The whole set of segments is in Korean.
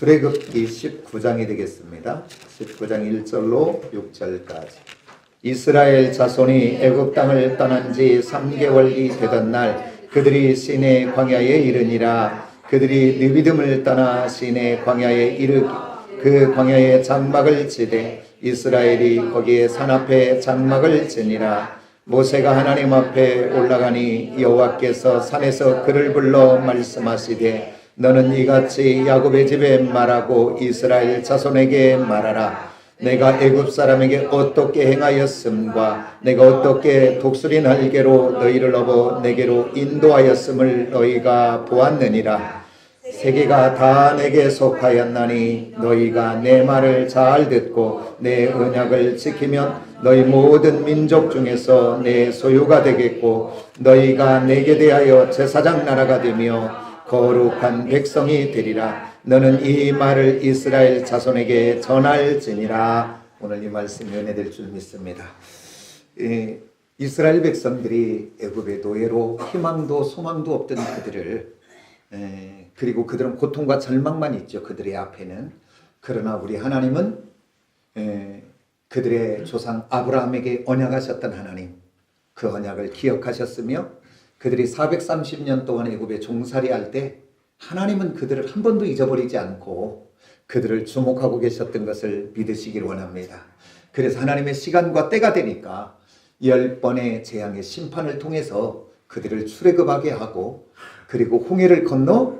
출애굽기 19장이 되겠습니다. 19장 1절로 6절까지. 이스라엘 자손이 애굽 땅을 떠난 지 3개월이 되던 날 그들이 시내 광야에 이르니라. 그들이 느비듬을 떠나 시내 광야에 이르기 그 광야에 장막을 치되 이스라엘이 거기에 산 앞에 장막을 치니라. 모세가 하나님 앞에 올라가니 여호와께서 산에서 그를 불러 말씀하시되 너는 이같이 야곱의 집에 말하고 이스라엘 자손에게 말하라. 내가 애굽 사람에게 어떻게 행하였음과 내가 어떻게 독수리 날개로 너희를 업어 내게로 인도하였음을 너희가 보았느니라. 세계가 다 내게 속하였나니 너희가 내 말을 잘 듣고 내 언약을 지키면 너희 모든 민족 중에서 내 소유가 되겠고 너희가 내게 대하여 제사장 나라가 되며 거룩한 백성이 되리라. 너는 이 말을 이스라엘 자손에게 전할지니라. 오늘 이 말씀이 은혜될 줄 믿습니다. 이스라엘 백성들이 애굽의 노예로 희망도 소망도 없던 그들을 그리고 그들은 고통과 절망만 있죠. 그들의 앞에는. 그러나 우리 하나님은 그들의 조상 아브라함에게 언약하셨던 하나님, 그 언약을 기억하셨으며 그들이 430년 동안 애굽에 종살이할 때 하나님은 그들을 한 번도 잊어버리지 않고 그들을 주목하고 계셨던 것을 믿으시길 원합니다. 그래서 하나님의 시간과 때가 되니까 10번의 재앙의 심판을 통해서 그들을 출애굽하게 하고 그리고 홍해를 건너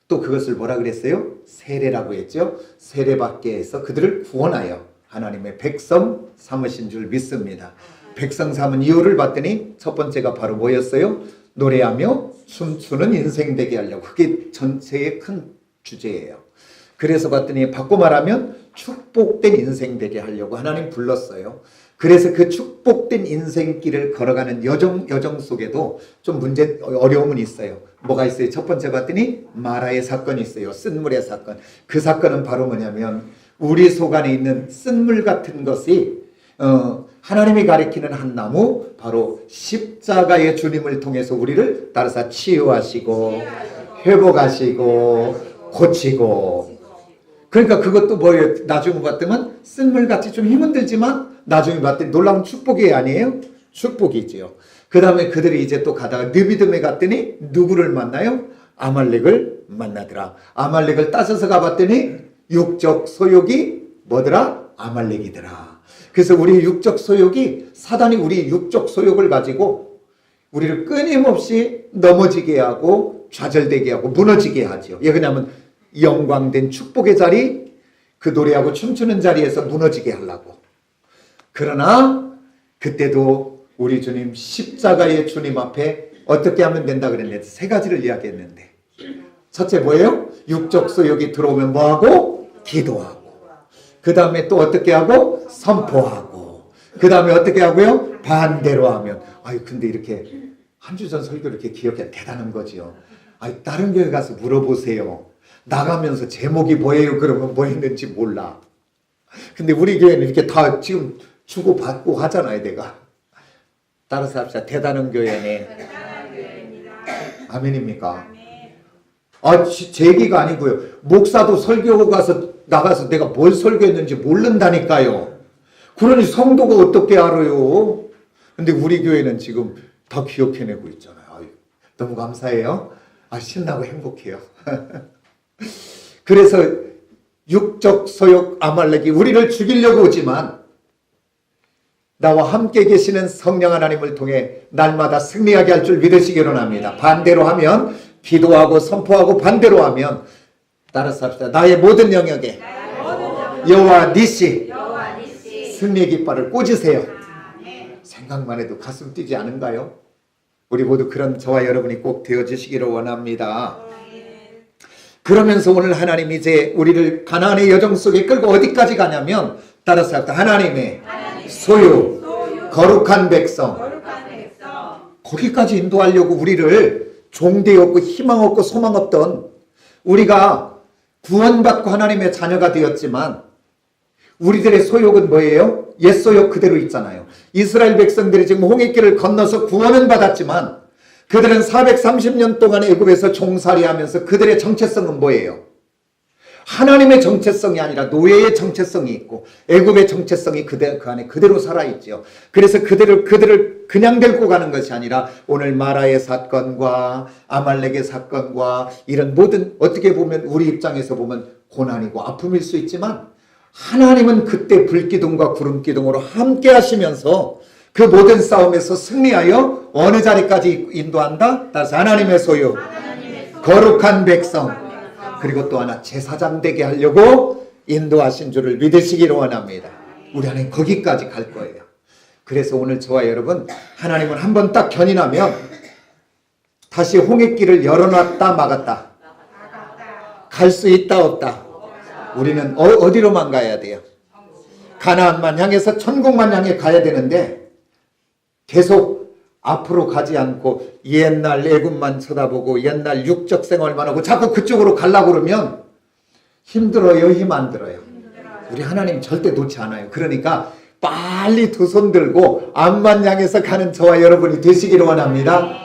또 그것을 뭐라 그랬어요? 세례라고 했죠. 세례받게 해서 그들을 구원하여 하나님의 백성 삼으신 줄 믿습니다. 백성 삼은 이유를 봤더니 첫 번째가 바로 뭐였어요? 노래하며 춤추는 인생 되게 하려고. 그게 전체의 큰 주제예요. 그래서 봤더니 바꿔 말하면 축복된 인생 되게 하려고 하나님 불렀어요. 그래서 그 축복된 인생길을 걸어가는 여정 속에도 좀 어려움은 있어요. 뭐가 있어요? 첫 번째 봤더니 마라의 사건이 있어요. 쓴물의 사건. 그 사건은 바로 뭐냐면 우리 속 안에 있는 쓴물 같은 것이 하나님이 가리키는 한 나무, 바로 십자가의 주님을 통해서 우리를 따라서 치유하시고 회복하시고 고치고. 그러니까 그것도 뭐예요? 나중에 봤더만 쓴물같이 좀 힘은 들지만 나중에 봤더니 놀라운 축복이 아니에요? 축복이지요. 그 다음에 그들이 이제 또 가다가 느비듬에 갔더니 누구를 만나요? 아말렉을 만나더라. 아말렉을 따져서 가봤더니 육적 소욕이 뭐더라? 아말렉이더라. 그래서 우리 육적 소욕이, 사단이 우리 육적 소욕을 가지고 우리를 끊임없이 넘어지게 하고 좌절되게 하고 무너지게 하죠. 왜냐하면 영광된 축복의 자리, 그 노래하고 춤추는 자리에서 무너지게 하려고. 그러나 그때도 우리 주님 십자가의 주님 앞에 어떻게 하면 된다 그랬는데 세 가지를 이야기했는데, 첫째 뭐예요? 육적 소욕이 들어오면 뭐하고? 기도하고. 그 다음에 또 어떻게 하고? 선포하고. 그 다음에 어떻게 하고요? 반대로 하면. 근데 이렇게 한 주 전 설교 이렇게 기억해. 대단한 거지요. 다른 교회 가서 물어보세요. 나가면서 제목이 뭐예요? 그러면 뭐 했는지 몰라. 근데 우리 교회는 이렇게 다 지금 주고받고 하잖아요, 내가. 따라서 합시다. 대단한 교회네. 아멘입니까? 제 얘기가 아니고요. 목사도 설교 나가서 내가 뭘 설교했는지 모른다니까요. 그러니 성도가 어떻게 알아요? 근데 우리 교회는 지금 다 기억해내고 있잖아요. 너무 감사해요. 신나고 행복해요. 그래서 육적 소욕 아말렉이 우리를 죽이려고 오지만 나와 함께 계시는 성령 하나님을 통해 날마다 승리하게 할 줄 믿으시기 원합니다. 반대로 하면, 기도하고 선포하고 반대로 하면, 따라서 합시다. 나의 모든 영역에 여호와 니시 승리의 깃발을 꽂으세요. 생각만 해도 가슴 뛰지 않은가요? 우리 모두 그런 저와 여러분이 꼭 되어주시기를 원합니다. 그러면서 오늘 하나님 이제 우리를 가나안의 여정 속에 끌고 어디까지 가냐면, 따라서 합시다. 하나님의 소유, 거룩한 백성. 거기까지 인도하려고 우리를 종되이 없고 희망 없고 소망 없던 우리가 구원받고 하나님의 자녀가 되었지만 우리들의 소욕은 뭐예요? 옛 소욕 그대로 있잖아요. 이스라엘 백성들이 지금 홍해길을 건너서 구원은 받았지만 그들은 430년 동안 애굽에서 종살이하면서 그들의 정체성은 뭐예요? 하나님의 정체성이 아니라 노예의 정체성이 있고 애굽의 정체성이 그 안에 그대로 살아있죠. 그래서 그들을 그냥 데리고 가는 것이 아니라 오늘 마라의 사건과 아말렉의 사건과 이런 모든, 어떻게 보면 우리 입장에서 보면 고난이고 아픔일 수 있지만 하나님은 그때 불기둥과 구름기둥으로 함께 하시면서 그 모든 싸움에서 승리하여 어느 자리까지 인도한다? 따라서 하나님의 소유, 거룩한 백성, 그리고 또 하나 제사장 되게 하려고 인도하신 줄을 믿으시기를 원합니다. 우리 하나님 거기까지 갈 거예요. 그래서 오늘 저와 여러분, 하나님은 한번 딱 견인하면 다시 홍해길을 열어놨다 막았다, 갈 수 있다 없다, 우리는 어디로만 가야 돼요? 가나안만 향해서 천국만 향해 가야 되는데 계속 앞으로 가지 않고 옛날 애굽만 쳐다보고 옛날 육적 생활만 하고 자꾸 그쪽으로 가려고 그러면 힘들어요, 힘 안 들어요? 우리 하나님 절대 놓지 않아요. 그러니까 빨리 두 손 들고 앞만 향해서 가는 저와 여러분이 되시기를 원합니다.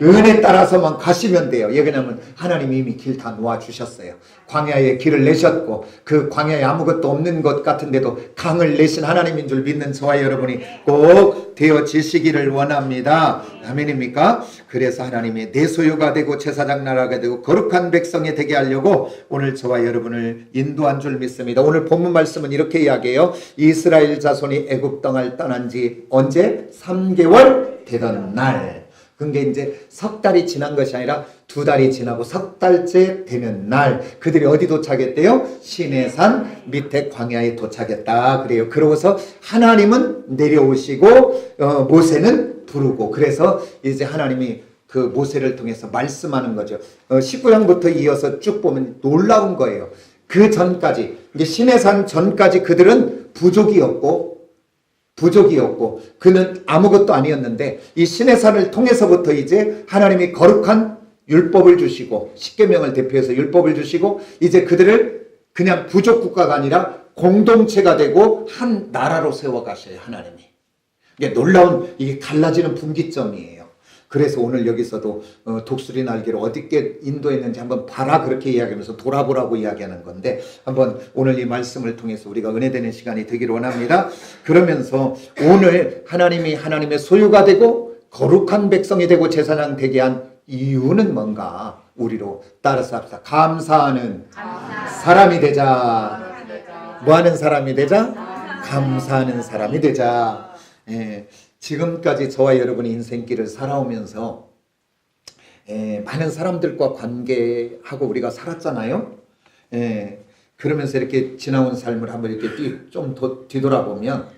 은혜 따라서만 가시면 돼요. 왜냐하면 하나님이 이미 길 다 놓아주셨어요. 광야에 길을 내셨고 그 광야에 아무것도 없는 것 같은데도 강을 내신 하나님인 줄 믿는 저와 여러분이 꼭 되어지시기를 원합니다. 아멘입니까? 그래서 하나님이 내 소유가 되고 제사장 나라가 되고 거룩한 백성이 되게 하려고 오늘 저와 여러분을 인도한 줄 믿습니다. 오늘 본문 말씀은 이렇게 이야기해요. 이스라엘 자손이 애굽 땅을 떠난 지 언제? 3개월 되던 날. 그게 이제 석 달이 지난 것이 아니라 2달이 지나고 석 달째 되는 날 그들이 어디 도착했대요? 시내산 밑에 광야에 도착했다 그래요. 그러고서 하나님은 내려오시고 모세는 부르고, 그래서 이제 하나님이 그 모세를 통해서 말씀하는 거죠. 19장부터 이어서 쭉 보면 놀라운 거예요. 그 전까지, 이제 시내산 전까지 그들은 부족이었고 그는 아무것도 아니었는데 이 시내산을 통해서부터 이제 하나님이 거룩한 율법을 주시고 십계명을 대표해서 율법을 주시고 이제 그들을 그냥 부족 국가가 아니라 공동체가 되고 한 나라로 세워 가셔요. 하나님이. 이게 놀라운, 이게 갈라지는 분기점이에요. 그래서 오늘 여기서도 독수리 날개를 어디께 인도했는지 한번 봐라 그렇게 이야기하면서 돌아보라고 이야기하는 건데, 한번 오늘 이 말씀을 통해서 우리가 은혜되는 시간이 되기를 원합니다. 그러면서 오늘 하나님이 하나님의 소유가 되고 거룩한 백성이 되고 제사장 되게 한 이유는 뭔가 우리로 따라서 합시다. 감사하는 사람이 되자. 뭐하는 사람이 되자? 감사하는 사람이 되자. 예. 지금까지 저와 여러분의 인생길을 살아오면서 많은 사람들과 관계하고 우리가 살았잖아요. 그러면서 이렇게 지나온 삶을 한번 이렇게 좀 뒤돌아보면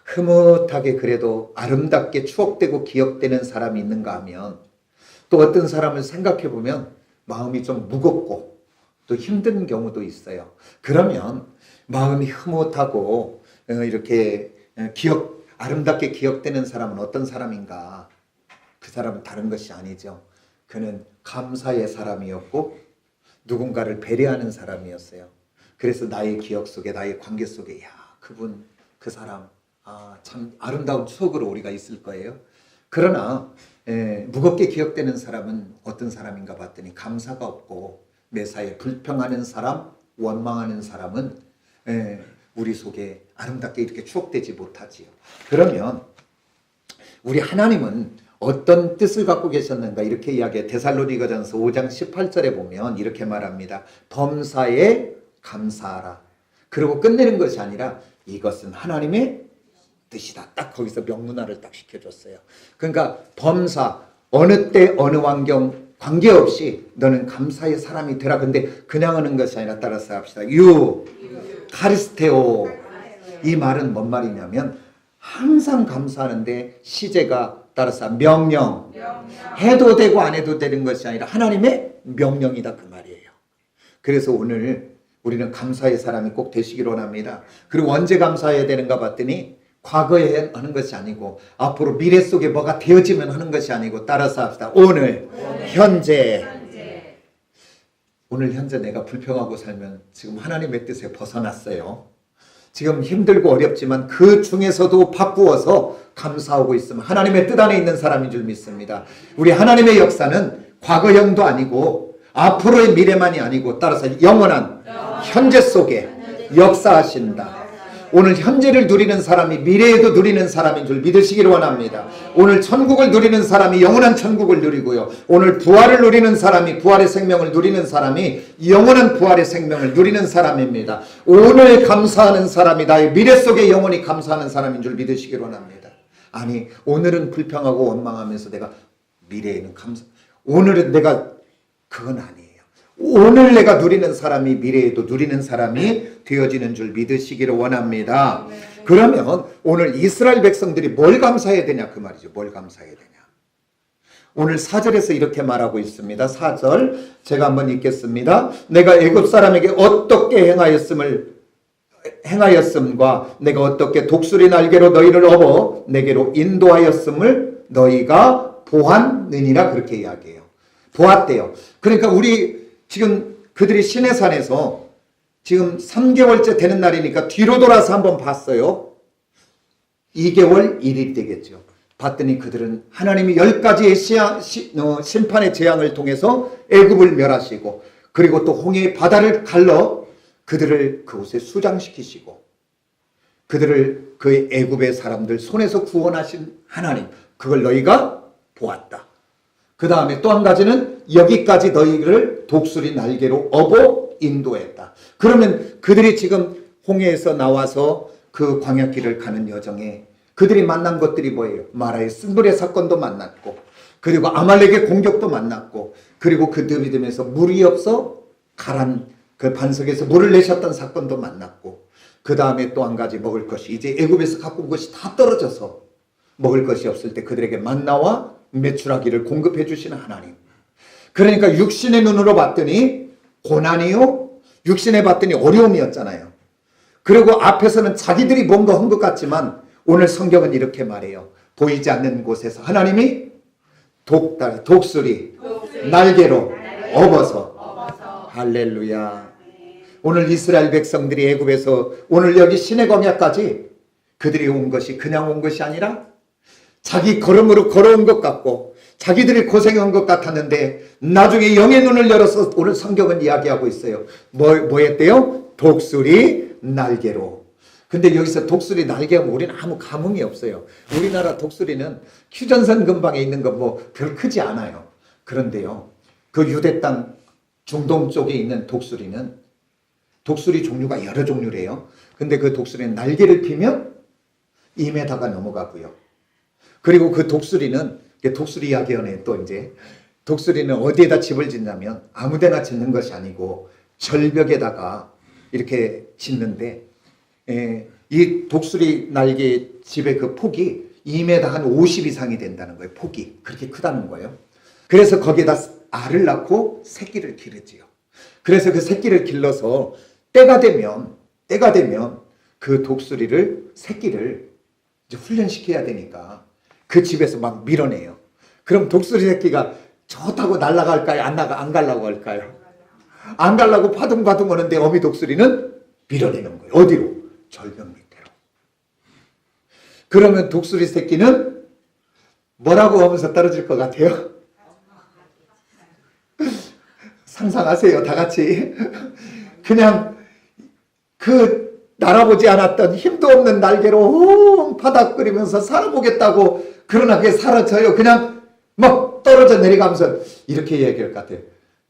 흐뭇하게 그래도 아름답게 추억되고 기억되는 사람이 있는가 하면, 또 어떤 사람을 생각해 보면 마음이 좀 무겁고 또 힘든 경우도 있어요. 그러면 마음이 흐뭇하고 이렇게 아름답게 기억되는 사람은 어떤 사람인가? 그 사람은 다른 것이 아니죠. 그는 감사의 사람이었고 누군가를 배려하는 사람이었어요. 그래서 나의 기억 속에, 나의 관계 속에 그분, 그 사람 참 아름다운 추억으로 우리가 있을 거예요. 그러나 무겁게 기억되는 사람은 어떤 사람인가 봤더니 감사가 없고 매사에 불평하는 사람, 원망하는 사람은 우리 속에 아름답게 이렇게 추억되지 못하지요. 그러면 우리 하나님은 어떤 뜻을 갖고 계셨는가 이렇게 이야기해. 데살로니가전서 5장 18절에 보면 이렇게 말합니다. 범사에 감사하라. 그리고 끝내는 것이 아니라 이것은 하나님의 뜻이다. 딱 거기서 명문화를 딱 시켜줬어요. 그러니까 범사, 어느 때 어느 환경 관계없이 너는 감사의 사람이 되라. 근데 그냥 하는 것이 아니라 따라서 합시다. 카리스테오. 이 말은 뭔 말이냐면 항상 감사하는데 시제가 따라서 명령. 해도 되고 안 해도 되는 것이 아니라 하나님의 명령이다 그 말이에요. 그래서 오늘 우리는 감사의 사람이 꼭 되시기를 원합니다. 그리고 언제 감사해야 되는가 봤더니 과거에 하는 것이 아니고 앞으로 미래 속에 뭐가 되어지면 하는 것이 아니고 따라서 합시다. 오늘 현재. 오늘 현재 내가 불평하고 살면 지금 하나님의 뜻에 벗어났어요. 지금 힘들고 어렵지만 그 중에서도 바꾸어서 감사하고 있으면 하나님의 뜻 안에 있는 사람인 줄 믿습니다. 우리 하나님의 역사는 과거형도 아니고 앞으로의 미래만이 아니고 따라서 영원한 현재 속에 역사하신다. 오늘 현재를 누리는 사람이 미래에도 누리는 사람인 줄 믿으시기를 원합니다. 오늘 천국을 누리는 사람이 영원한 천국을 누리고요. 오늘 부활을 누리는 사람이 부활의 생명을 누리는 사람이 영원한 부활의 생명을 누리는 사람입니다. 오늘 감사하는 사람이 나의 미래 속에 영원히 감사하는 사람인 줄 믿으시기를 원합니다. 아니 오늘은 불평하고 원망하면서 내가 미래에는 오늘은 내가 그건 아니에요. 오늘 내가 누리는 사람이 미래에도 누리는 사람이 되어지는 줄 믿으시기를 원합니다. 그러면 오늘 이스라엘 백성들이 뭘 감사해야 되냐 그 말이죠. 뭘 감사해야 되냐. 오늘 4절에서 이렇게 말하고 있습니다. 4절 제가 한번 읽겠습니다. 내가 애굽 사람에게 어떻게 행하였음과 내가 어떻게 독수리 날개로 너희를 업어 내게로 인도하였음을 너희가 보았느니라 그렇게 이야기해요. 보았대요. 그러니까 우리 지금 그들이 시내산에서 지금 3개월째 되는 날이니까 뒤로 돌아서 한번 봤어요. 2개월 1일 되겠죠. 봤더니 그들은 하나님이 10가지의 심판의 재앙을 통해서 애굽을 멸하시고 그리고 또 홍해의 바다를 갈러 그들을 그곳에 수장시키시고 그들을 그 애굽의 사람들 손에서 구원하신 하나님 그걸 너희가 보았다. 그 다음에 또 한 가지는 여기까지 너희를 독수리 날개로 업어 인도했다. 그러면 그들이 지금 홍해에서 나와서 그 광야길을 가는 여정에 그들이 만난 것들이 뭐예요? 마라의 쓴불의 사건도 만났고 그리고 아말렉의 공격도 만났고 그리고 그 드미듬에서 물이 없어 가란 그 반석에서 물을 내셨던 사건도 만났고 그 다음에 또 한 가지 먹을 것이 이제 애굽에서 갖고 온 것이 다 떨어져서 먹을 것이 없을 때 그들에게 만나와 메추라기를 공급해 주시는 하나님. 그러니까 육신의 눈으로 봤더니 고난이요. 육신에 봤더니 어려움이었잖아요. 그리고 앞에서는 자기들이 뭔가 한 것 같지만 오늘 성경은 이렇게 말해요. 보이지 않는 곳에서 하나님이 독수리 날개로 업어서 할렐루야. 오늘 이스라엘 백성들이 애굽에서 오늘 여기 시내 광야까지 그들이 온 것이 그냥 온 것이 아니라 자기 걸음으로 걸어온 것 같고 자기들이 고생한 것 같았는데 나중에 영의 눈을 열어서 오늘 성경은 이야기하고 있어요. 뭐 했대요? 독수리 날개로. 근데 여기서 독수리 날개하면 우리는 아무 감흥이 없어요. 우리나라 독수리는 휴전선 근방에 있는 거 뭐 별 크지 않아요. 그런데요, 그 유대 땅 중동 쪽에 있는 독수리는 독수리 종류가 여러 종류래요. 근데 그 독수리는 날개를 피면 2m가 넘어가고요. 그리고 그 독수리는 독수리 이야기원에 또 이제 독수리는 어디에다 집을 짓냐면 아무데나 짓는 것이 아니고 절벽에다가 이렇게 짓는데 이 독수리 날개 집의 그 폭이 2m 한 50 이상이 된다는 거예요. 폭이 그렇게 크다는 거예요. 그래서 거기에다 알을 낳고 새끼를 기르지요. 그래서 그 새끼를 길러서 때가 되면 그 독수리를 새끼를 이제 훈련시켜야 되니까 그 집에서 막 밀어내요. 그럼 독수리 새끼가 좋다고 날아갈까요? 안 가려고 할까요? 안 가려고 파둥파둥 오는데 어미 독수리는 밀어내는 거예요. 어디로? 절벽 밑으로. 그러면 독수리 새끼는 뭐라고 하면서 떨어질 것 같아요? 상상하세요, 다 같이. 그냥 그 날아보지 않았던 힘도 없는 날개로 파닥거리면서 살아보겠다고 그러나 그게 사라져요. 그냥 막 떨어져 내려가면서 이렇게 얘기할 것 같아요.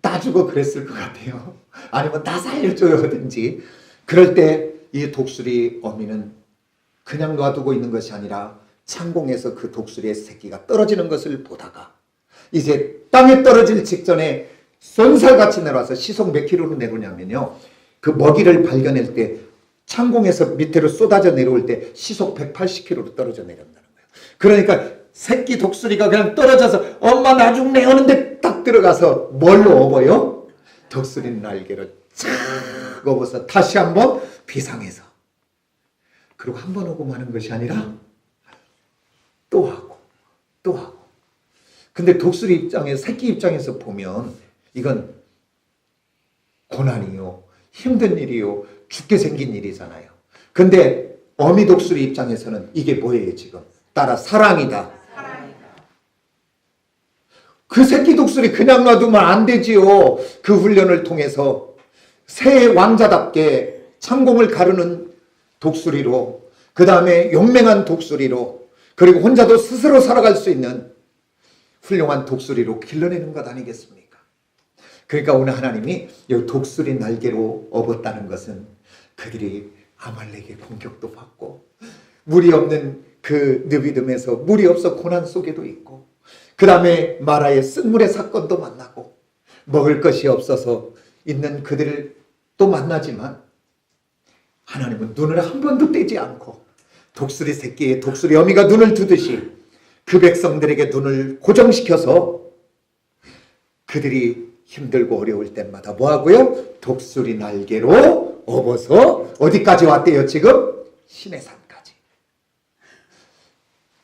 나 죽어 그랬을 것 같아요. 아니면 나 살려줘요 하든지. 그럴 때 이 독수리 어미는 그냥 놔두고 있는 것이 아니라 창공에서 그 독수리의 새끼가 떨어지는 것을 보다가 이제 땅에 떨어질 직전에 쏜살같이 내려와서 시속 몇 킬로로 내려오냐면요, 그 먹이를 발견할 때 창공에서 밑으로 쏟아져 내려올 때 시속 180km로 떨어져 내려온다는 거예요. 그러니까 새끼 독수리가 그냥 떨어져서 엄마 나 죽네 하는데 딱 들어가서 뭘로 업어요? 독수리 날개로 착 업어서 다시 한번 비상해서, 그리고 한 번 오고 마는 것이 아니라 또 하고 또 하고. 근데 독수리 입장에서, 새끼 입장에서 보면 이건 고난이요, 힘든 일이요, 죽게 생긴 일이잖아요. 근데 어미 독수리 입장에서는 이게 뭐예요? 지금 따라 사랑이다. 그 새끼 독수리 그냥 놔두면 안 되지요. 그 훈련을 통해서 새 왕자답게 창공을 가르는 독수리로, 그 다음에 용맹한 독수리로, 그리고 혼자도 스스로 살아갈 수 있는 훌륭한 독수리로 길러내는 것 아니겠습니까? 그러니까 오늘 하나님이 이 독수리 날개로 업었다는 것은 그들이 아말렉의 공격도 받고 물이 없는 그 느비듬에서 물이 없어 고난 속에도 있고, 그 다음에 마라의 쓴물의 사건도 만나고, 먹을 것이 없어서 있는 그들을 또 만나지만 하나님은 눈을 한 번도 떼지 않고 독수리 새끼에 독수리 어미가 눈을 두듯이 그 백성들에게 눈을 고정시켜서 그들이 힘들고 어려울 때마다 뭐하고요? 독수리 날개로 업어서 어디까지 왔대요 지금? 시내산까지.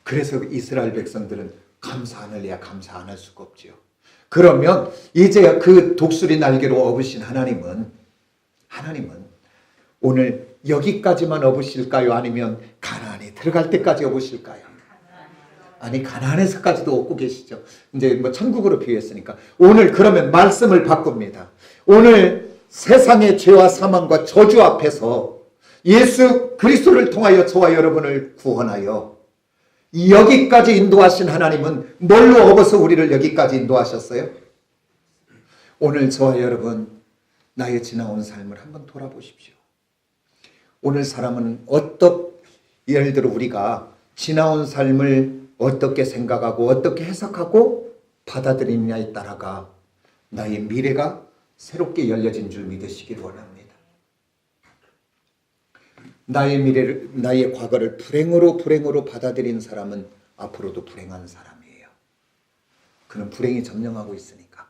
그래서 이스라엘 백성들은 감사 안 할래야 감사 안 할 수가 없지요. 그러면 이제 그 독수리 날개로 업으신 하나님은 오늘 여기까지만 업으실까요? 아니면 가나안에 들어갈 때까지 업으실까요? 아니, 가나안에서까지도 업고 계시죠. 이제 뭐 천국으로 비유했으니까 오늘 그러면 말씀을 바꿉니다. 오늘 세상의 죄와 사망과 저주 앞에서 예수 그리스도를 통하여 저와 여러분을 구원하여 여기까지 인도하신 하나님은 뭘로 업어서 우리를 여기까지 인도하셨어요? 오늘 저와 여러분 나의 지나온 삶을 한번 돌아보십시오. 오늘 사람은 예를 들어 우리가 지나온 삶을 어떻게 생각하고 어떻게 해석하고 받아들이느냐에 따라가 나의 미래가 새롭게 열려진 줄 믿으시길 원합니다. 나의 과거를 불행으로 받아들인 사람은 앞으로도 불행한 사람이에요. 그는 불행이 점령하고 있으니까.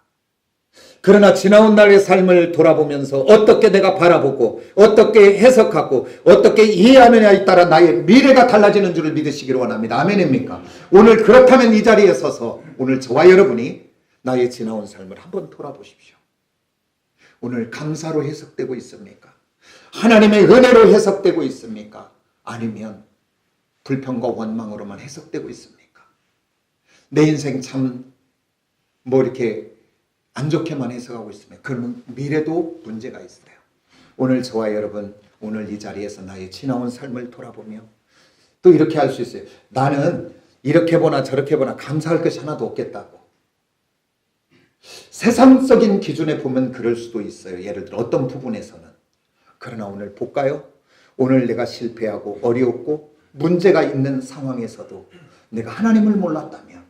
그러나 지나온 날의 삶을 돌아보면서 어떻게 내가 바라보고 어떻게 해석하고 어떻게 이해하느냐에 따라 나의 미래가 달라지는 줄을 믿으시기를 원합니다. 아멘입니까? 오늘 그렇다면 이 자리에 서서 오늘 저와 여러분이 나의 지나온 삶을 한번 돌아보십시오. 오늘 감사로 해석되고 있습니까? 하나님의 은혜로 해석되고 있습니까? 아니면 불평과 원망으로만 해석되고 있습니까? 내 인생 참 이렇게 안 좋게만 해석하고 있으면 그러면 미래도 문제가 있어요. 오늘 저와 여러분 오늘 이 자리에서 나의 지나온 삶을 돌아보며 또 이렇게 할 수 있어요. 나는 이렇게 보나 저렇게 보나 감사할 것이 하나도 없겠다고. 세상적인 기준에 보면 그럴 수도 있어요. 예를 들어 어떤 부분에서는. 그러나 오늘 볼까요? 오늘 내가 실패하고 어렵고 문제가 있는 상황에서도 내가 하나님을 몰랐다면,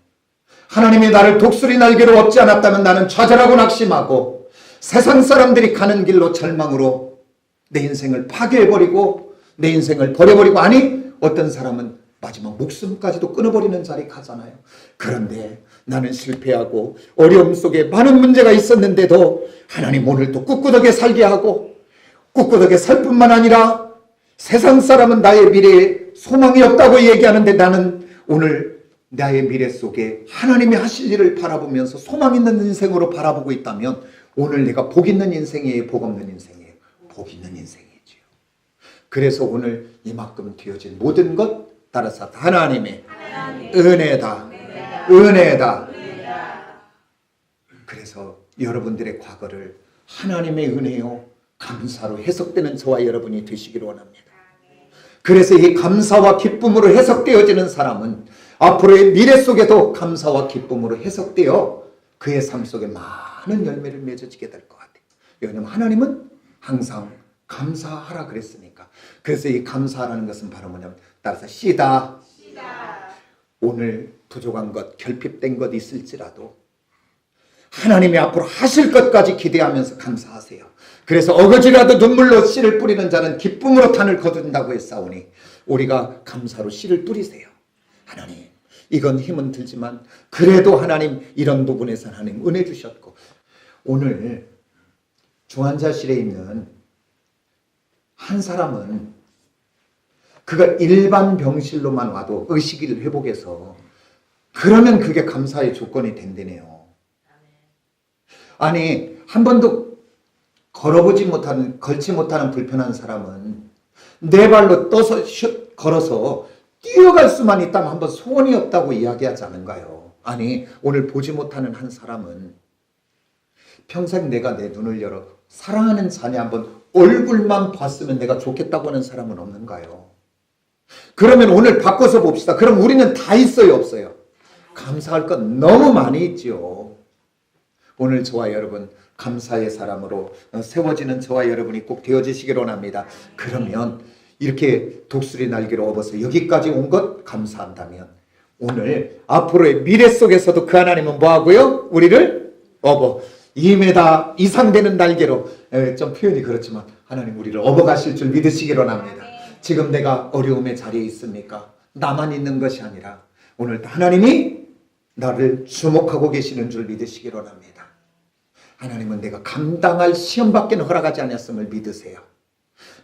하나님이 나를 독수리 날개로 업지 않았다면 나는 좌절하고 낙심하고 세상 사람들이 가는 길로 절망으로 내 인생을 파괴해버리고 내 인생을 버려버리고, 아니 어떤 사람은 마지막 목숨까지도 끊어버리는 자리 가잖아요. 그런데 나는 실패하고 어려움 속에 많은 문제가 있었는데도 하나님 오늘 또 꿋꿋하게 살게 하고 꿋꿋하게 살 뿐만 아니라 세상 사람은 나의 미래에 소망이 없다고 얘기하는데 나는 오늘 나의 미래 속에 하나님이 하실 일을 바라보면서 소망 있는 인생으로 바라보고 있다면 오늘 내가 복 있는 인생이에요? 복 없는 인생이에요? 복 있는 인생이지요. 그래서 오늘 이만큼 되어진 모든 것 따라서 하나님의 은혜다. 은혜다. 그래서 여러분들의 과거를 하나님의 은혜요 감사로 해석되는 저와 여러분이 되시기를 원합니다. 그래서 이 감사와 기쁨으로 해석되어지는 사람은 앞으로의 미래 속에도 감사와 기쁨으로 해석되어 그의 삶 속에 많은 열매를 맺어지게 될 것 같아요. 왜냐하면 하나님은 항상 감사하라 그랬으니까. 그래서 이 감사라는 것은 바로 뭐냐면 따라서 씨다. 오늘 부족한 것, 결핍된 것 있을지라도 하나님이 앞으로 하실 것까지 기대하면서 감사하세요. 그래서 어거지라도 눈물로 씨를 뿌리는 자는 기쁨으로 탄을 거둔다고 했사오니 우리가 감사로 씨를 뿌리세요. 하나님, 이건 힘은 들지만 그래도 하나님 이런 부분에서 하나님 은혜 주셨고, 오늘 중환자실에 있는 한 사람은 그가 일반 병실로만 와도 의식을 회복해서 그러면 그게 감사의 조건이 된다네요. 아니 한 번도 걸지 못하는 불편한 사람은 네 발로 떠서 걸어서 뛰어갈 수만 있다면 한번 소원이 없다고 이야기하지 않은가요? 아니, 오늘 보지 못하는 한 사람은 평생 내가 내 눈을 열어 사랑하는 자녀 한번 얼굴만 봤으면 내가 좋겠다고 하는 사람은 없는가요? 그러면 오늘 바꿔서 봅시다. 그럼 우리는 다 있어요, 없어요? 감사할 건 너무 많이 있죠. 오늘 저와 여러분 감사의 사람으로 세워지는 저와 여러분이 꼭 되어지시기를 원합니다. 그러면 이렇게 독수리 날개로 업어서 여기까지 온 것 감사한다면 오늘 앞으로의 미래 속에서도 그 하나님은 뭐하고요? 우리를 업어 2m 이상 되는 날개로, 좀 표현이 그렇지만 하나님 우리를 업어가실 줄 믿으시기를 원합니다. 지금 내가 어려움의 자리에 있습니까? 나만 있는 것이 아니라 오늘 하나님이 나를 주목하고 계시는 줄 믿으시기를 원합니다. 하나님은 내가 감당할 시험밖에는 허락하지 않았음을 믿으세요.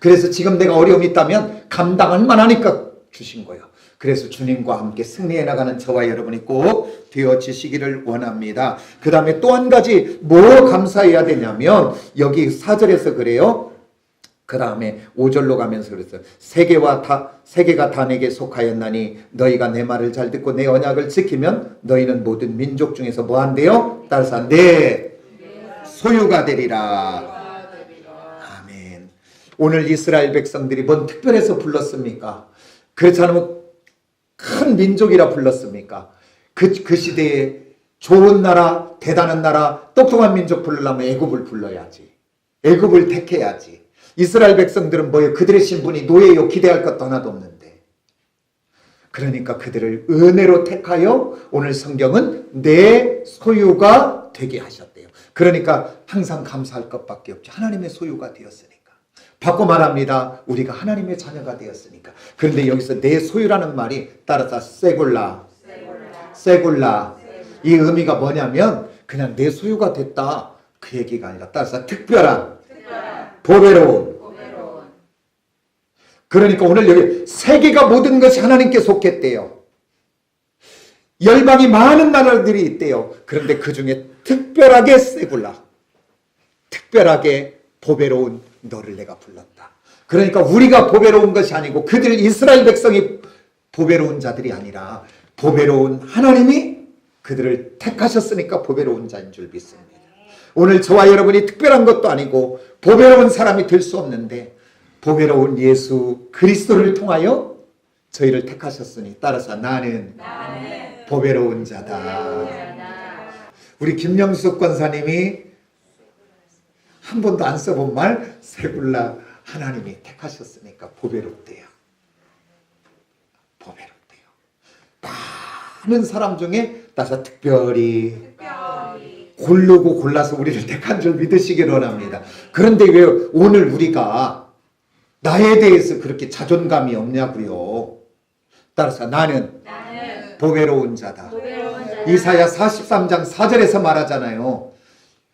그래서 지금 내가 어려움이 있다면 감당할 만하니까 주신 거예요. 그래서 주님과 함께 승리해 나가는 저와 여러분이 꼭 되어지시기를 원합니다. 그 다음에 또 한 가지 뭐 감사해야 되냐면 여기 4절에서 그래요. 그 다음에 5절로 가면서 그랬어요. 세계가 다 내게 속하였나니 너희가 내 말을 잘 듣고 내 언약을 지키면 너희는 모든 민족 중에서 뭐 한대요? 따라서 내 소유가 되리라. 아멘. 오늘 이스라엘 백성들이 뭔 특별해서 불렀습니까? 그렇지 않으면 큰 민족이라 불렀습니까? 그 시대에 좋은 나라, 대단한 나라, 똑똑한 민족 부르려면 애굽을 불러야지. 애굽을 택해야지. 이스라엘 백성들은 뭐예요? 그들의 신분이 노예요. 기대할 것도 하나도 없는데. 그러니까 그들을 은혜로 택하여 오늘 성경은 내 소유가 되게 하셨대요. 그러니까 항상 감사할 것밖에 없죠. 하나님의 소유가 되었으니까. 바꿔 말합니다. 우리가 하나님의 자녀가 되었으니까. 그런데 여기서 내 소유라는 말이 따라서 세굴라. 이 의미가 뭐냐면 그냥 내 소유가 됐다 그 얘기가 아니라 따라서 특별한 보배로운. 그러니까 오늘 여기 세계가 모든 것이 하나님께 속했대요. 열방이 많은 나라들이 있대요. 그런데 그 중에 특별하게 세굴라, 특별하게 보배로운 너를 내가 불렀다. 그러니까 우리가 보배로운 것이 아니고 그들 이스라엘 백성이 보배로운 자들이 아니라 보배로운 하나님이 그들을 택하셨으니까 보배로운 자인 줄 믿습니다. 오늘 저와 여러분이 특별한 것도 아니고 보배로운 사람이 될 수 없는데 보배로운 예수 그리스도를 통하여 저희를 택하셨으니 따라서 나는 보배로운 자다. 우리 김영숙 권사님이 한 번도 안 써본 말 세굴라 하나님이 택하셨으니까 보배롭대요. 보배롭대요. 많은 사람 중에 따라서 특별히 고르고 골라서 우리를 택한 줄 믿으시기를 원합니다. 그런데 왜 오늘 우리가 나에 대해서 그렇게 자존감이 없냐고요. 따라서 나는 보배로운 자다. 이사야 43장 4절에서 말하잖아요.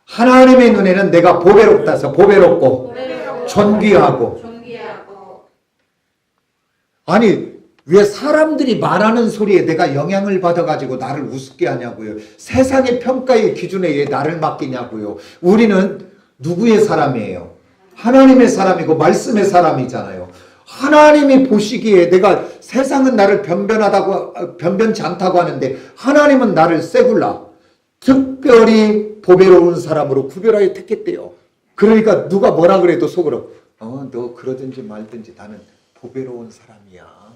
하나님의 눈에는 내가 보배롭다 해서 보배롭고 존귀하고. 아니 왜 사람들이 말하는 소리에 내가 영향을 받아가지고 나를 우습게 하냐고요. 세상의 평가의 기준에 왜 나를 맡기냐고요. 우리는 누구의 사람이에요? 하나님의 사람이고 말씀의 사람이잖아요. 하나님이 보시기에 내가 세상은 나를 변변치 않다고 하는데 하나님은 나를 세굴라 특별히 보배로운 사람으로 구별하여 택했대요. 그러니까 누가 뭐라 그래도 속으로 너 그러든지 말든지 나는 보배로운 사람이야.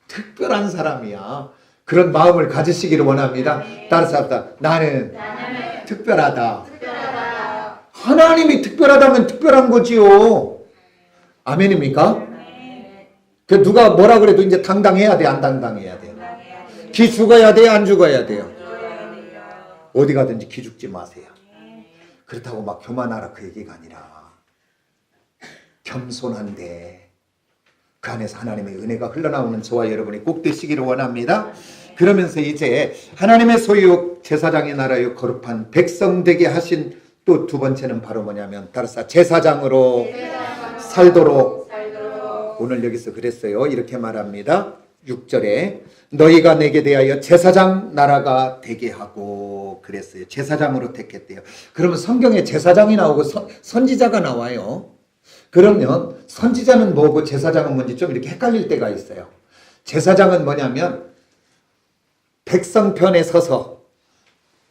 특별한 사람이야. 그런 마음을 가지시기를 원합니다. 따라서 합시다. 나는 특별하다. 하나님이 특별하다면 특별한 거지요. 아멘입니까? 그 누가 뭐라 그래도 이제 당당해야 돼, 안 당당해야 돼? 기 죽어야 돼, 안 죽어야 돼요? 어디 가든지 기 죽지 마세요. 그렇다고 막 교만하라 그 얘기가 아니라 겸손한데 그 안에서 하나님의 은혜가 흘러나오는 저와 여러분이 꼭 되시기를 원합니다. 그러면서 이제 하나님의 소유 제사장의 나라의 거룩한 백성 되게 하신 또 두 번째는 바로 뭐냐면 따라서 제사장으로 살도록. 오늘 여기서 그랬어요. 이렇게 말합니다. 6절에 너희가 내게 대하여 제사장 나라가 되게 하고 그랬어요. 제사장으로 택했대요. 그러면 성경에 제사장이 나오고 선지자가 나와요. 그러면 선지자는 뭐고 제사장은 뭔지 좀 이렇게 헷갈릴 때가 있어요. 제사장은 뭐냐면 백성 편에 서서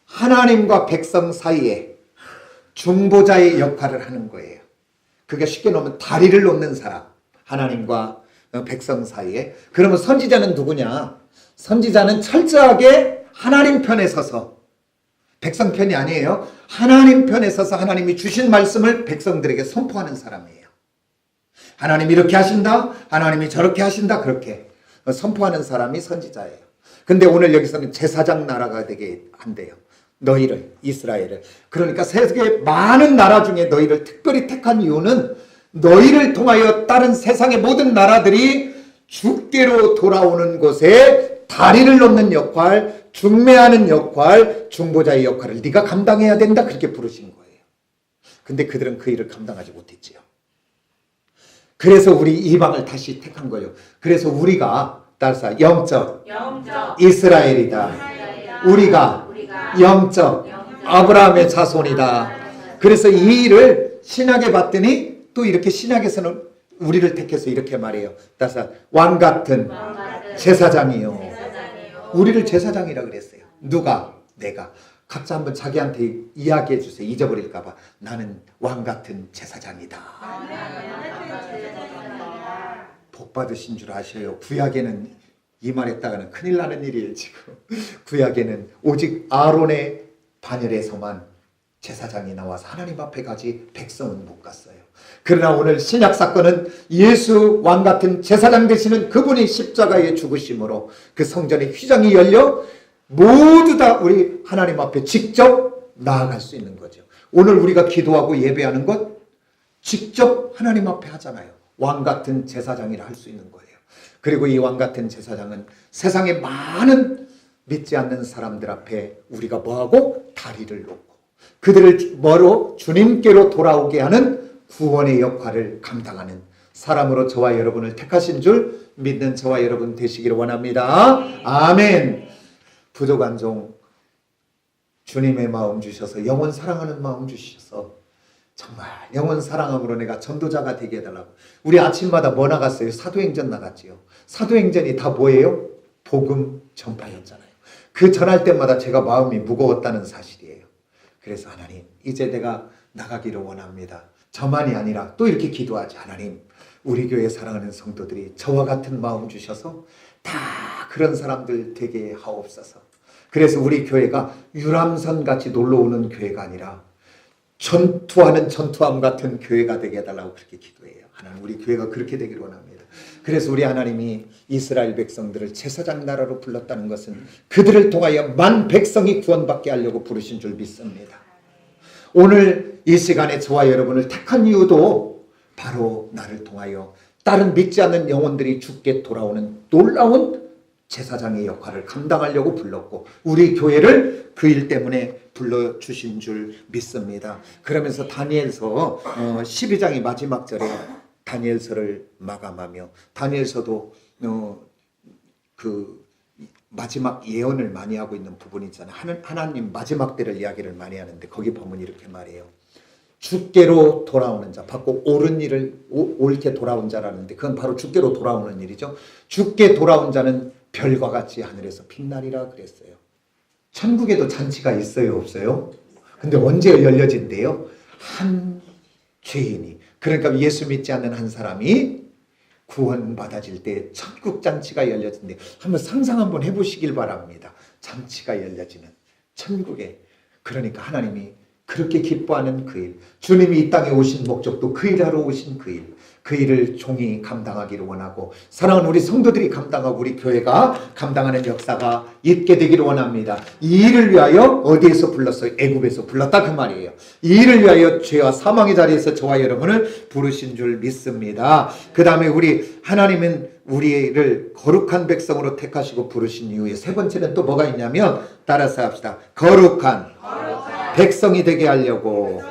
하나님과 백성 사이에 중보자의 역할을 하는 거예요. 그게 쉽게 놓으면 다리를 놓는 사람, 하나님과 백성 사이에. 그러면 선지자는 누구냐? 선지자는 철저하게 하나님 편에 서서, 백성 편이 아니에요. 하나님 편에 서서 하나님이 주신 말씀을 백성들에게 선포하는 사람이에요. 하나님이 이렇게 하신다, 하나님이 저렇게 하신다, 그렇게 선포하는 사람이 선지자예요. 근데 오늘 여기서는 제사장 나라가 되게 한대요. 너희를, 이스라엘을. 그러니까 세계 많은 나라 중에 너희를 특별히 택한 이유는 너희를 통하여 다른 세상의 모든 나라들이 주께로 돌아오는 곳에 다리를 놓는 역할, 중매하는 역할, 중보자의 역할을 네가 감당해야 된다, 그렇게 부르신 거예요. 근데 그들은 그 일을 감당하지 못했지요. 그래서 우리 이방을 다시 택한 거예요. 그래서 우리가 따라서 영적 이스라엘이다. 우리가 영적 아브라함의 자손이다. 그래서 이 일을 신약에 봤더니 또 이렇게 신약에서는 우리를 택해서 이렇게 말해요. 따라서 왕 같은 제사장이요. 우리를 제사장이라 그랬어요. 누가? 내가. 각자 한번 자기한테 이야기해 주세요. 잊어버릴까 봐. 나는 왕 같은 제사장이다. 복 받으신 줄 아셔요. 구약에는 이 말했다가는 큰일 나는 일이에요. 지금 구약에는 오직 아론의 반열에서만 제사장이 나와서 하나님 앞에 가지 백성은 못 갔어요. 그러나 오늘 신약 사건은 예수 왕 같은 제사장 되시는 그분이 십자가에 죽으심으로 그 성전의 휘장이 열려 모두 다 우리 하나님 앞에 직접 나아갈 수 있는 거죠. 오늘 우리가 기도하고 예배하는 것 직접 하나님 앞에 하잖아요. 왕 같은 제사장이라 할 수 있는 거예요. 그리고 이 왕 같은 제사장은 세상의 많은 믿지 않는 사람들 앞에 우리가 뭐하고? 다리를 놓고 그들을 뭐로? 주님께로 돌아오게 하는 구원의 역할을 감당하는 사람으로 저와 여러분을 택하신 줄 믿는 저와 여러분 되시기를 원합니다. 아멘. 부족한 종 주님의 마음 주셔서 영원 사랑하는 마음 주셔서 정말 영원 사랑함으로 내가 전도자가 되게 해달라고. 우리 아침마다 뭐 나갔어요? 사도행전 나갔지요. 사도행전이 다 뭐예요? 복음 전파였잖아요. 그 전할 때마다 제가 마음이 무거웠다는 사실이에요. 그래서 하나님 이제 내가 나가기를 원합니다. 저만이 아니라 또 이렇게 기도하지. 하나님 우리 교회 사랑하는 성도들이 저와 같은 마음 주셔서 다 그런 사람들 되게 하옵소서. 그래서 우리 교회가 유람선 같이 놀러 오는 교회가 아니라 전투하는 전투함 같은 교회가 되게 해달라고 그렇게 기도해요. 하나님 우리 교회가 그렇게 되기를 원합니다. 그래서 우리 하나님이 이스라엘 백성들을 제사장 나라로 불렀다는 것은 그들을 통하여 만 백성이 구원받게 하려고 부르신 줄 믿습니다. 오늘 이 시간에 저와 여러분을 택한 이유도 바로 나를 통하여 다른 믿지 않는 영혼들이 주께 돌아오는 놀라운 제사장의 역할을 감당하려고 불렀고 우리 교회를 그 일 때문에 불러주신 줄 믿습니다. 그러면서 다니엘서 12장의 마지막 절에 다니엘서를 마감하며 다니엘서도 그 마지막 예언을 많이 하고 있는 부분이 있잖아요. 하나님 마지막 때를 이야기를 많이 하는데 거기 보면 이렇게 말해요. 주께로 돌아오는 자, 받고 옳은 일을 옳게 돌아온 자라는데 그건 바로 주께로 돌아오는 일이죠. 주께 돌아온 자는 별과 같이 하늘에서 빛나리라 그랬어요. 천국에도 잔치가 있어요, 없어요? 근데 언제 열려진대요? 한 죄인이, 그러니까 예수 믿지 않는 한 사람이 구원받아질 때 천국 잔치가 열려진대. 한번 상상 한번 해보시길 바랍니다. 잔치가 열려지는 천국에. 그러니까 하나님이 그렇게 기뻐하는 그 일, 주님이 이 땅에 오신 목적도 그 일하러 오신 그 일, 그 일을 종이 감당하기를 원하고 사랑하는 우리 성도들이 감당하고 우리 교회가 감당하는 역사가 있게 되기를 원합니다. 이 일을 위하여 어디에서 불렀어요? 애굽에서 불렀다 그 말이에요. 이 일을 위하여 죄와 사망의 자리에서 저와 여러분을 부르신 줄 믿습니다. 그 다음에 우리 하나님은 우리를 거룩한 백성으로 택하시고 부르신 이후에 세 번째는 또 뭐가 있냐면 따라서 합시다. 거룩한 백성이 되게 하려고.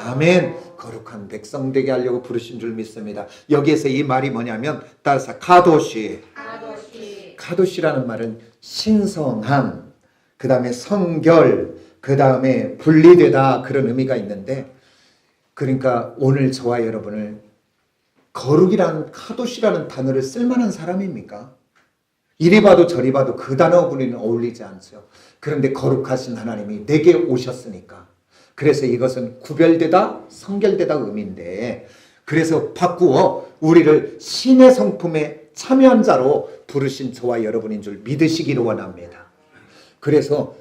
아멘. 거룩한 백성 되게 하려고 부르신 줄 믿습니다. 여기에서 이 말이 뭐냐면 따라서 카도시라는 말은 신성함, 그 다음에 성결, 그 다음에 분리되다 그런 의미가 있는데 그러니까 오늘 저와 여러분을 거룩이라는 카도시라는 단어를 쓸만한 사람입니까? 이리 봐도 저리 봐도 그 단어구리는 어울리지 않죠. 그런데 거룩하신 하나님이 내게 오셨으니까. 그래서 이것은 구별되다, 성결되다 의미인데, 그래서 바꾸어 우리를 신의 성품에 참여한 자로 부르신 저와 여러분인 줄 믿으시기를 원합니다. 그래서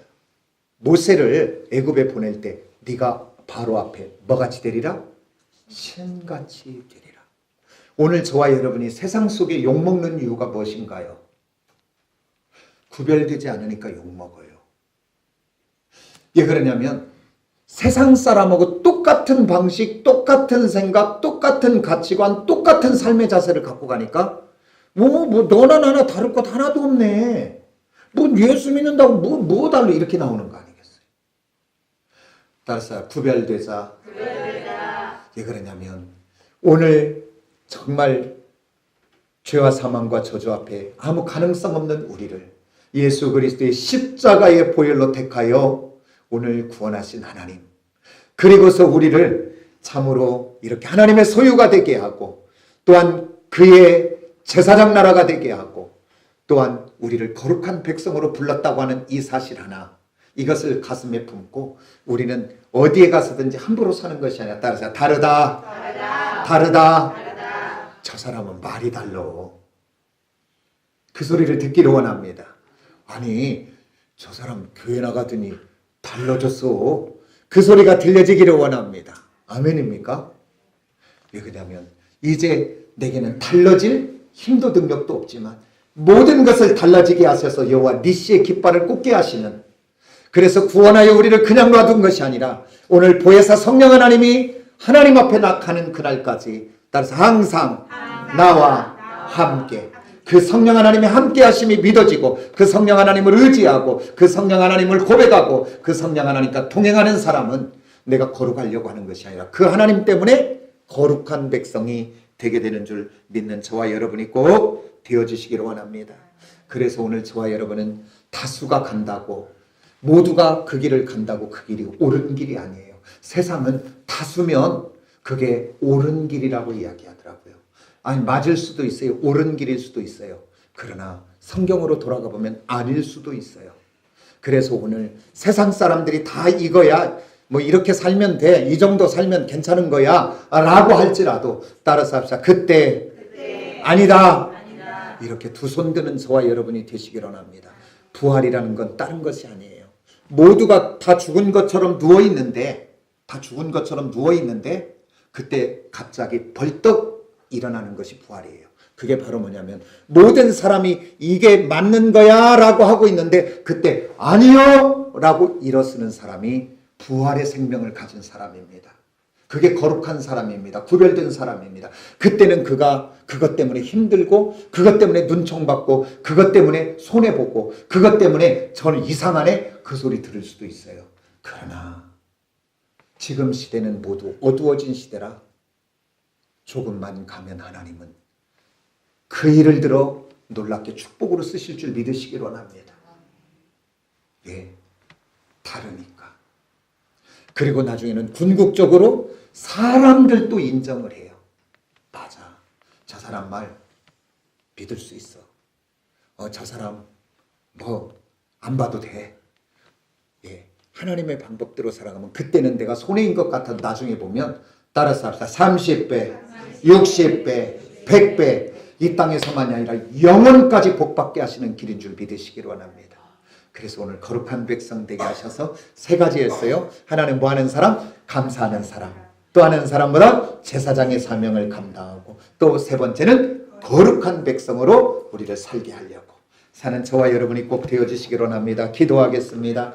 모세를 애굽에 보낼 때 네가 바로 앞에 뭐같이 되리라? 신같이 되리라. 오늘 저와 여러분이 세상 속에 욕먹는 이유가 무엇인가요? 구별되지 않으니까 욕먹어요. 왜 그러냐면 세상 사람하고 똑같은 방식, 똑같은 생각, 똑같은 가치관, 똑같은 삶의 자세를 갖고 가니까 너나 나나 다를 것 하나도 없네. 예수 믿는다고 뭐 달라 이렇게 나오는 거 아니겠어요? 따라서 구별되자. 왜 그러냐면 오늘 정말 죄와 사망과 저주 앞에 아무 가능성 없는 우리를 예수 그리스도의 십자가의 보혈로 택하여 오늘 구원하신 하나님, 그리고서 우리를 참으로 이렇게 하나님의 소유가 되게 하고 또한 그의 제사장 나라가 되게 하고 또한 우리를 거룩한 백성으로 불렀다고 하는 이 사실 하나, 이것을 가슴에 품고 우리는 어디에 가서든지 함부로 사는 것이 아니라 따라서 다르다. 저 사람은 말이 달라. 그 소리를 듣기를 원합니다. 아니 저 사람 교회 나가더니 달라졌어. 그 소리가 들려지기를 원합니다. 아멘입니까? 왜 그러냐면 이제 내게는 달라질 힘도 능력도 없지만 모든 것을 달라지게 하셔서 여호와 니시의 깃발을 꽂게 하시는, 그래서 구원하여 우리를 그냥 놔둔 것이 아니라 오늘 보혜사 성령 하나님이 하나님 앞에 나가는 그날까지 따라서 항상 나와 함께, 그 성령 하나님의 함께 하심이 믿어지고 그 성령 하나님을 의지하고 그 성령 하나님을 고백하고 그 성령 하나님과 동행하는 사람은 내가 거룩하려고 하는 것이 아니라 그 하나님 때문에 거룩한 백성이 되게 되는 줄 믿는 저와 여러분이 꼭 되어주시기를 원합니다. 그래서 오늘 저와 여러분은 다수가 간다고, 모두가 그 길을 간다고 그 길이 옳은 길이 아니에요. 세상은 다수면 그게 옳은 길이라고 이야기하더라고요. 아니 맞을 수도 있어요. 옳은 길일 수도 있어요. 그러나 성경으로 돌아가 보면 아닐 수도 있어요. 그래서 오늘 세상 사람들이 다 이거야, 이렇게 살면 돼, 이 정도 살면 괜찮은 거야 라고 할지라도 따라서 합시다. 그때 아니다. 이렇게 두 손 드는 저와 여러분이 되시길 원합니다. 부활이라는 건 다른 것이 아니에요. 모두가 다 죽은 것처럼 누워있는데 그때 갑자기 벌떡 일어나는 것이 부활이에요. 그게 바로 뭐냐면 모든 사람이 이게 맞는 거야 라고 하고 있는데 그때 아니요 라고 일어서는 사람이 부활의 생명을 가진 사람입니다. 그게 거룩한 사람입니다. 구별된 사람입니다. 그때는 그가 그것 때문에 힘들고 그것 때문에 눈총받고 그것 때문에 손해보고 그것 때문에 저는 이상하네 그 소리 들을 수도 있어요. 그러나 지금 시대는 모두 어두워진 시대라 조금만 가면 하나님은 그 일을 들어 놀랍게 축복으로 쓰실 줄 믿으시길 원합니다. 왜? 다르니까. 그리고 나중에는 궁극적으로 사람들도 인정을 해요. 맞아. 저 사람 말 믿을 수 있어. 저 사람 안 봐도 돼. 예. 하나님의 방법대로 살아가면 그때는 내가 손해인 것 같아도 나중에 보면 따라서 합시다. 30배, 60배, 100배 이 땅에서만이 아니라 영원까지 복받게 하시는 길인 줄 믿으시길 원합니다. 그래서 오늘 거룩한 백성 되게 하셔서 세 가지였어요. 하나는 뭐 하는 사람? 감사하는 사람. 또 하는 사람보다 제사장의 사명을 감당하고 또 세 번째는 거룩한 백성으로 우리를 살게 하려고 사는 저와 여러분이 꼭 되어주시길 원합니다. 기도하겠습니다.